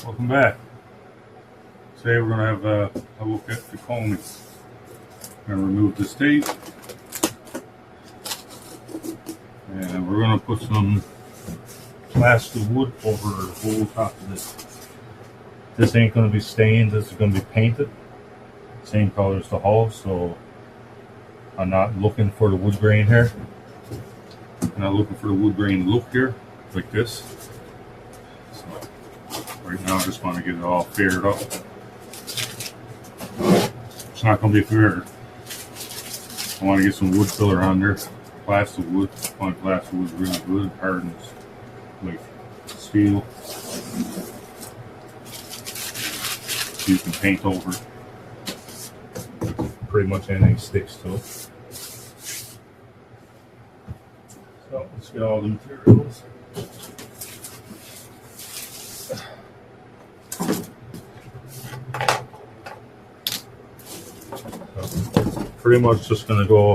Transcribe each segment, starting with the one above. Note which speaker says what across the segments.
Speaker 1: Welcome back. Today we're going to have a look at the coaming. I'm going to remove this tape and we're going to put some plastic wood over the whole top of this. This ain't going to be stained, this is going to be painted. Same color as the hull, so I'm not looking for the wood grain here. I'm not looking for the wood grain look here, like this. So right now I just want to get it all faired up. It's not going to be fair. I want to get some wood filler on there. Plastic wood. I find plastic wood really good. It hardens like steel. So you can paint over it. Pretty much anything sticks to it. So let's get all the materials. Pretty much just going to go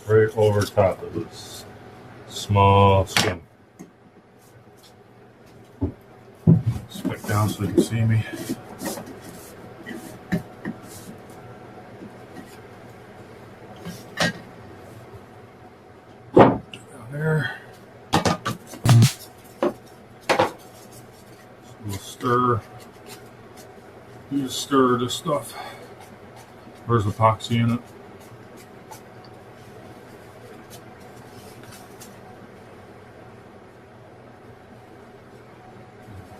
Speaker 1: right over top of this small skin. Stick down so you can see me. Down there. We'll stir. You just stir this stuff. There's epoxy in it.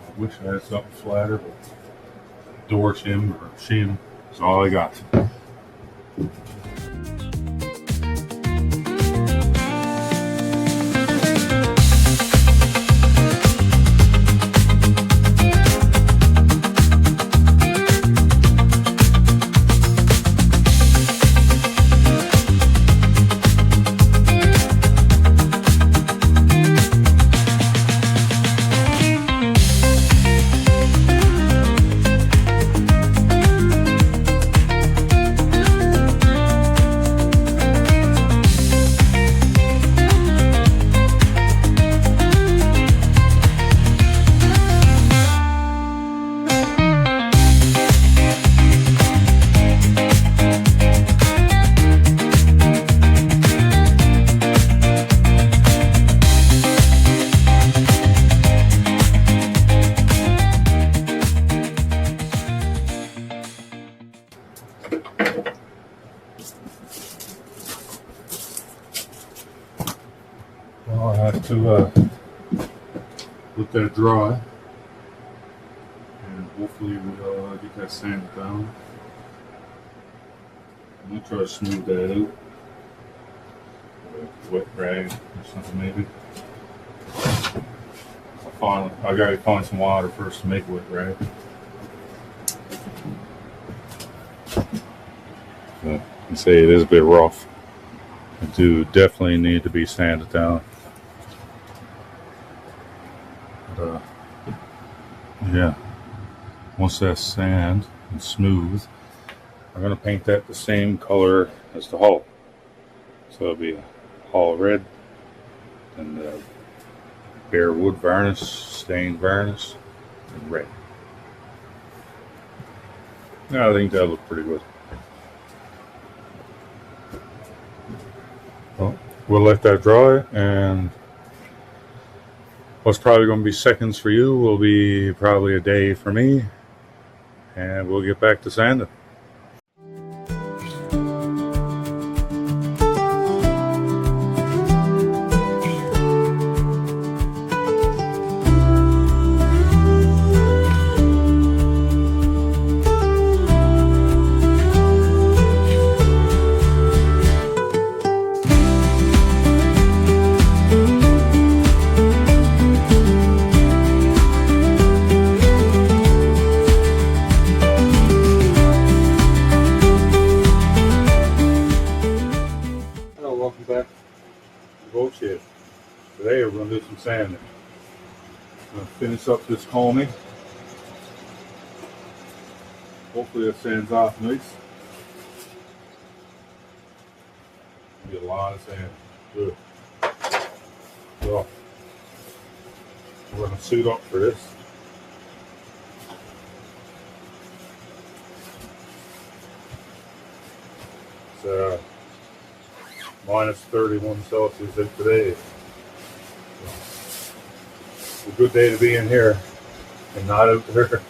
Speaker 1: I wish I had something flatter, but door shim or shim is all I got. Well, I have to let that dry, and hopefully we'll get that sanded down. I'm going to try to smooth that out with a wet rag or something maybe. I gotta find some water first to make a wet rag. You can see it is a bit rough. I do definitely need to be sanded down. But, yeah, once that's sand and smooth, I'm going to paint that the same color as the hull. So it'll be a hull red and bare wood varnish, stained varnish, and red. Yeah, I think that'll look pretty good. Well, we'll let that dry, and what's probably going to be seconds for you will be probably a day for me, and we'll get back to sanding. Welcome back to the boat shed. Today we're going to do some sanding. I'm going to finish up this coaming. Hopefully it sands off nice. Get a lot of sand. Good. So we're going to suit up for this. It's minus 31 Celsius in today. It's a good day to be in here and not out there.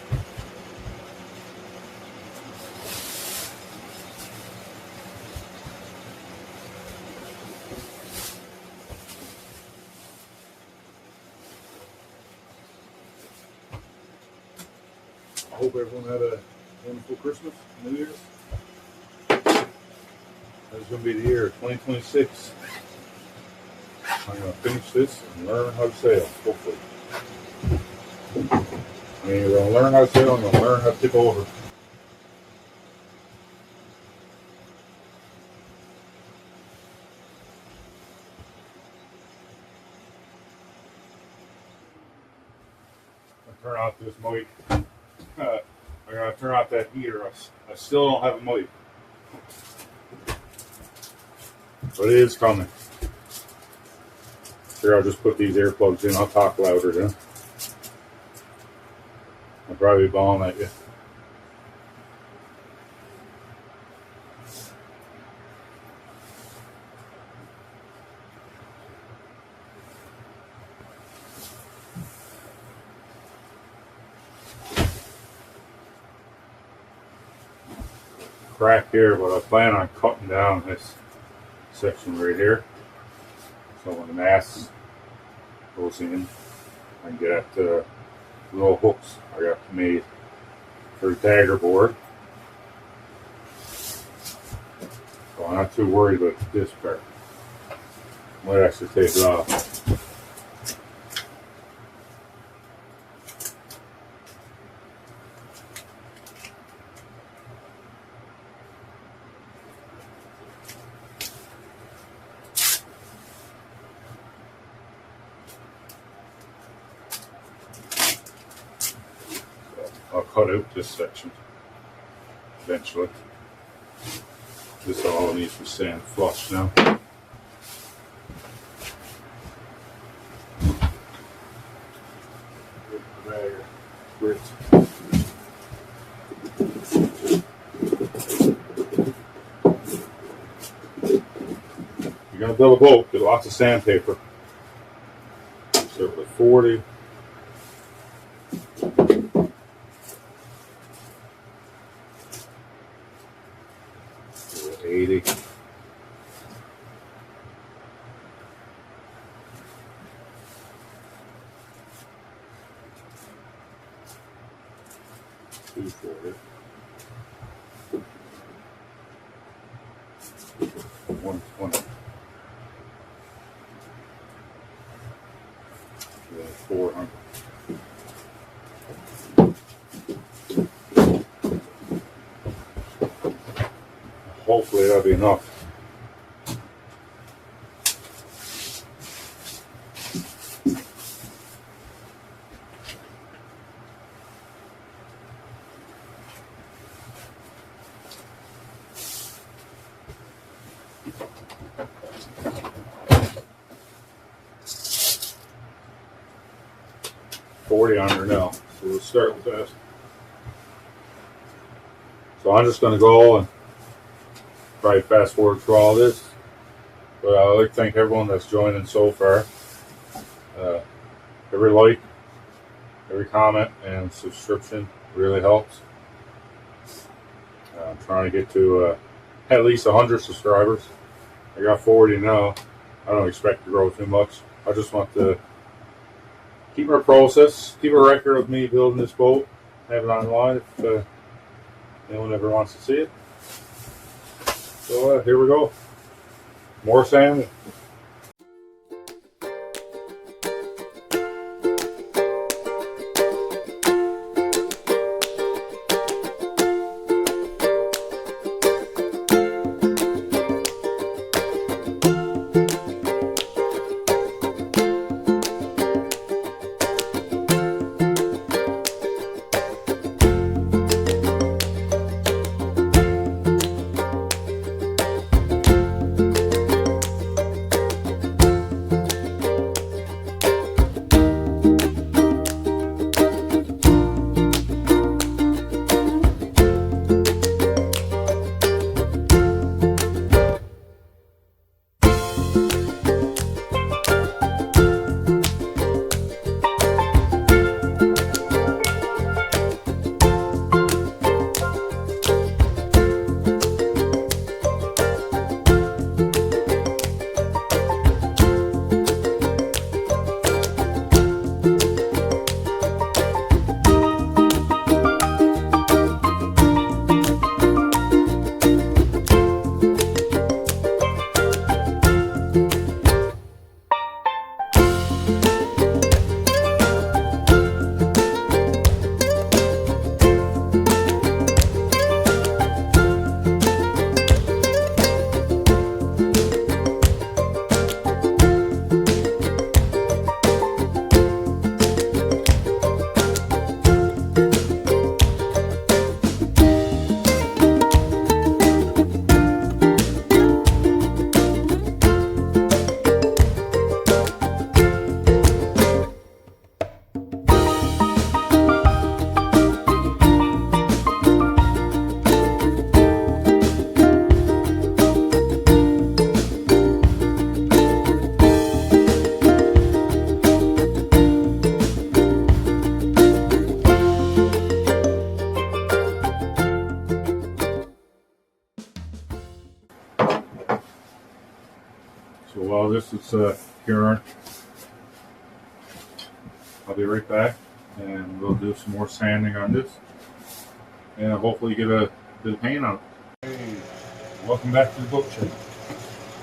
Speaker 1: I hope everyone had a wonderful Christmas, New Year's. That's going to be the year 2026. I'm going to finish this and learn how to sail, hopefully. I mean, you're going to learn how to sail and you're going to learn how to tip over. I'll turn off this mic. I gotta turn off that heater. I still don't have a mic. But it is coming. Here, I'll just put these earplugs in. I'll talk louder then. I'll probably be bawling at you. Crack here, but I plan on cutting down this section right here. So when the mast goes in, I can get at the little hooks I got made for the dagger board. So I'm not too worried about this part. I might actually take it off. I'll cut out this section eventually. This all needs to be sand flush now. You're going to build a boat, get lots of sandpaper. Start with 40. 80. $240. 120. 400. Hopefully that'll be enough. $40 under now, so we'll start with that. So I'm just going to go and probably fast forward through all this, but I'd like to thank everyone that's joined in so far. Every like, every comment, and subscription really helps. I'm trying to get to at least 100 subscribers. I got 40 now. I don't expect to grow too much. I just want to keep our process, keep a record of me building this boat, have it online if anyone ever wants to see it. So here we go. More sand. So this is curing. I'll be right back, and we'll do some more sanding on this, and hopefully get a bit of paint on it. Hey, welcome back to the boat shed.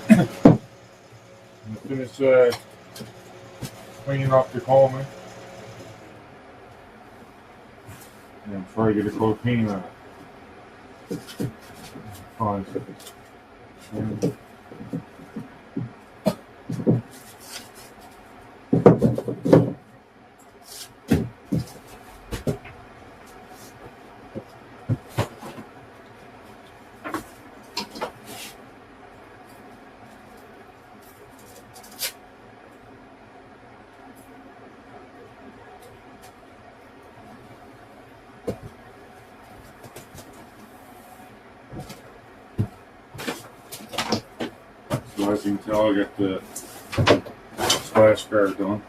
Speaker 1: I'm gonna finish cleaning off the coaming, and before I get a coat of paint on it. Fine. So as you can tell, I got the splash guard done.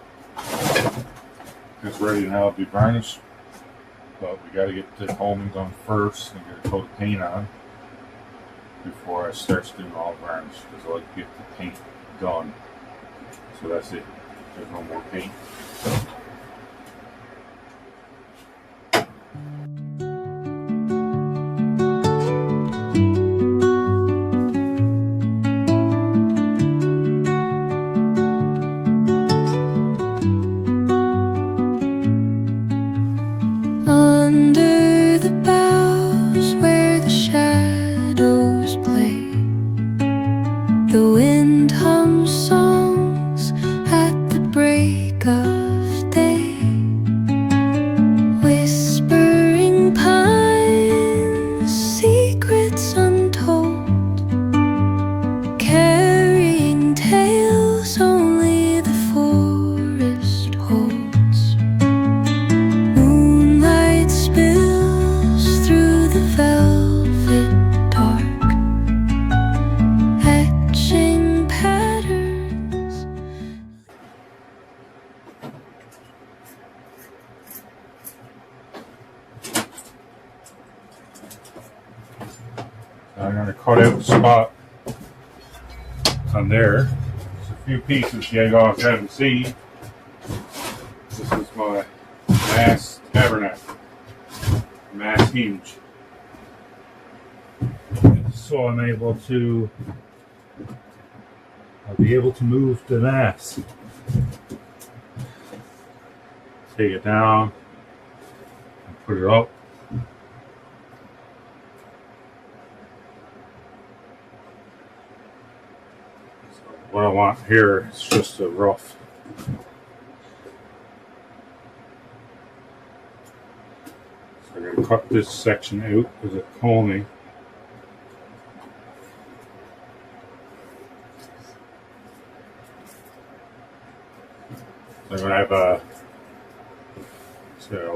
Speaker 1: It's ready now to be varnished, but we got to get the coaming done first and get a coat of paint on before I start doing all varnish, because I like to get the paint done. So that's it. There's no more paint.
Speaker 2: Under the boughs where the shadows play, the wind hums songs at the break of day, whispering pines, secrets untold, carrying tales only the forest holds.
Speaker 1: I'm going to cut out the spot on there. There's a few pieces you guys haven't seen. This is my mast tabernacle, mast hinge. So I'll be able to move the mast. Take it down and put it up. What I want here is just a rough. So I'm going to cut this section out with a coaming. So I'm going to have a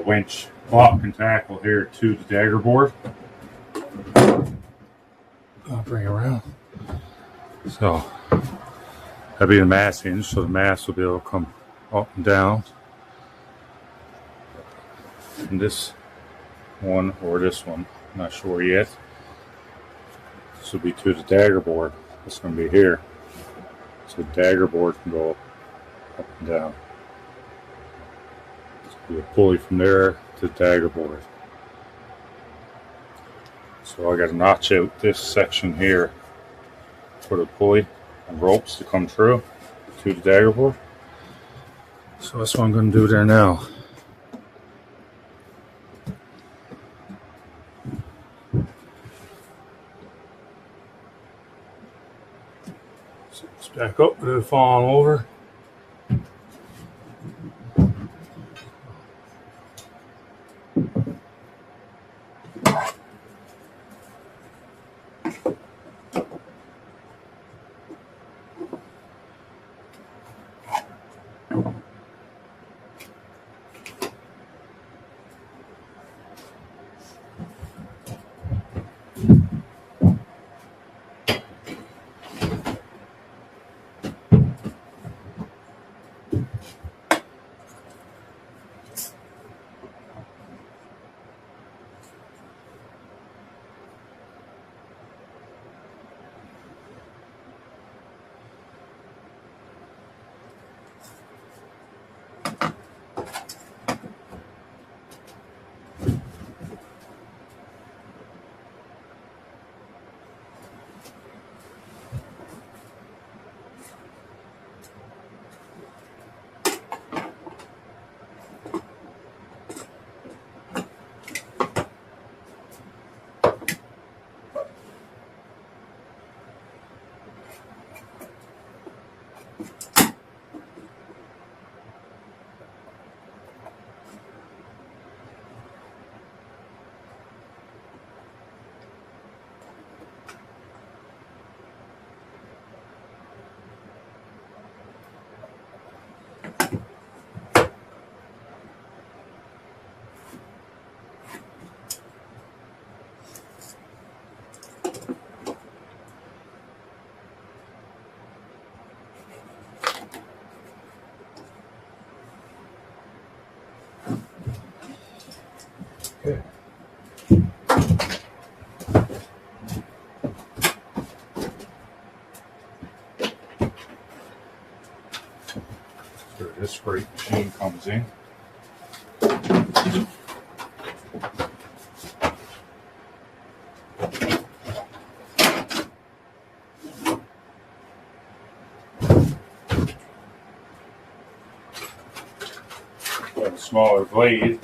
Speaker 1: winch block and tackle here to the dagger board. I'll bring it around. So that'll be the mast hinge, so the mast will be able to come up and down. And this one or this one, I'm not sure yet. This will be to the dagger board. It's going to be here. So the dagger board can go up and down. There's a pulley from there to the dagger board. So I got to notch out this section here for the pulley and ropes to come through to the dagger board. So that's what I'm going to do there now. So it's back up without falling over. Okay. So this brake machine comes in. Got a smaller blade.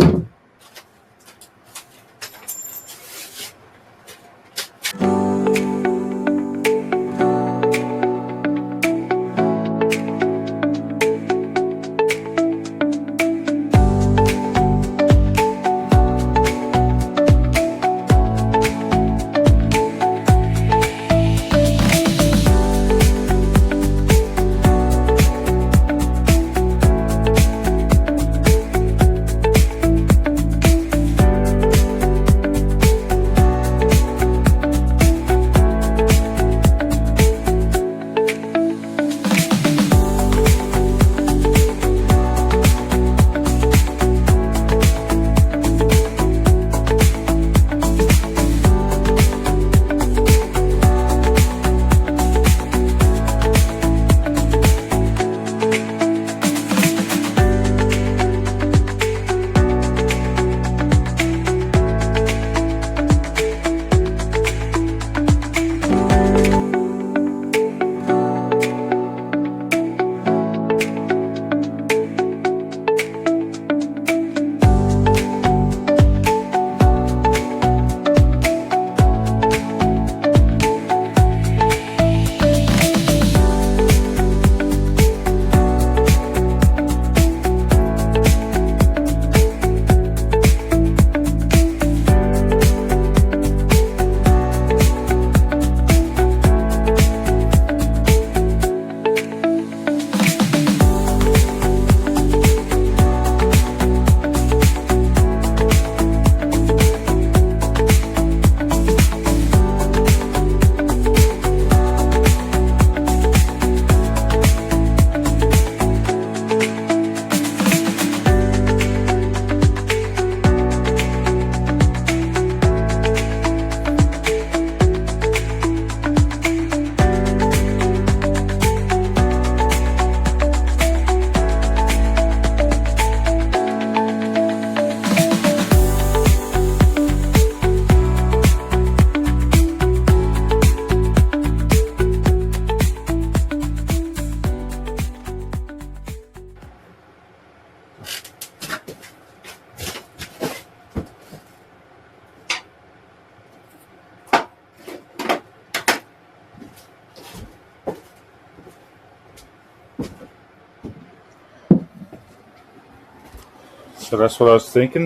Speaker 1: So that's what I was thinking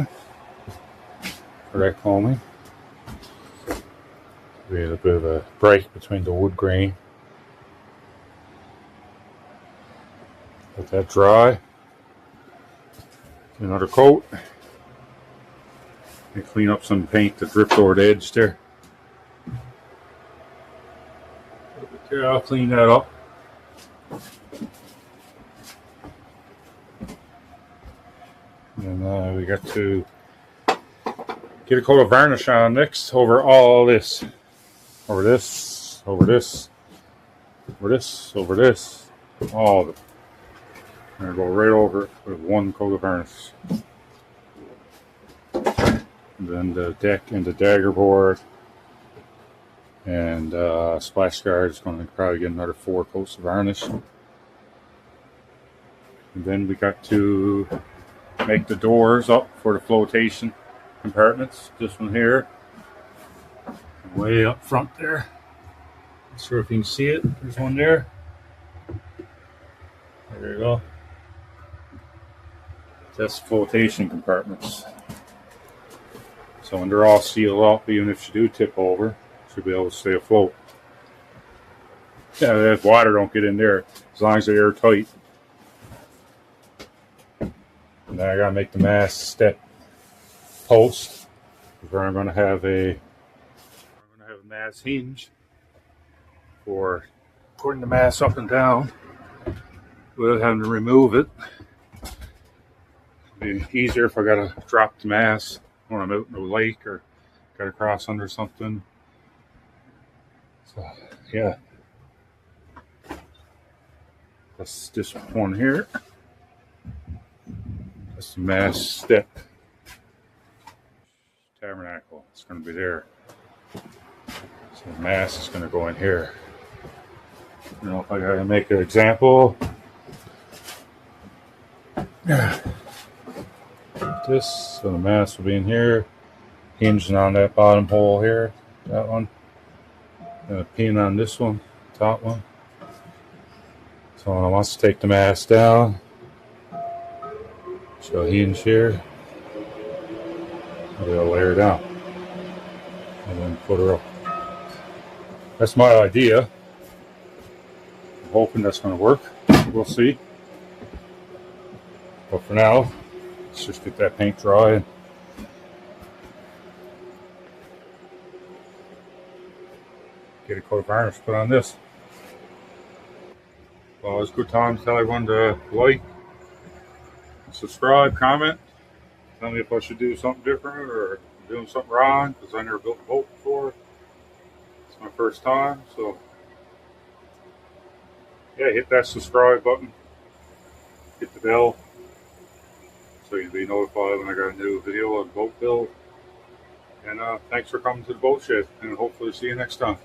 Speaker 1: for that coaming. We had a bit of a break between the wood grain. Let that dry. Another coat. And clean up some paint that dripped over the edge there. Here, I'll clean that up. And we got to get a coat of varnish on next over all this. Over this, over this, over this, over this. All of it. And go right over it with one coat of varnish. And then the deck and the dagger board and splash guard is going to probably get another 4 coats of varnish. And then we got to make the doors up for the flotation compartments. This one here, way up front there. Not sure if you can see it. There's one there. There you go. That's flotation compartments. So when they're all sealed up, even if you do tip over, you should be able to stay afloat. Yeah, if water don't get in there, as long as they're airtight. And then I gotta make the mast step post. Where I'm gonna have a mast hinge for putting the mast up and down without having to remove it. It'd be easier if I gotta drop the mast when I'm out in the lake or got to cross under something. So, yeah. That's this one here. That's the mast step tabernacle. It's going to be there. So the mast is going to go in here. You know, if I got to make an example, this, so the mast will be in here, hinging on that bottom hole here, that one, and a pin on this one, top one. So when I want to take the mast down, so hinge here, I'll be able to lay her down and then put her up. That's my idea. I'm hoping that's going to work. We'll see. But for now, let's just get that paint dry and get a coat of varnish put on this. Well, it's a good time to tell everyone to like, subscribe, comment. Tell me if I should do something different or doing something wrong, because I never built a boat before. It's my first time, so yeah, hit that subscribe button, hit the bell, so you'll be notified when I got a new video on boat build. And thanks for coming to the boat shed, and hopefully see you next time.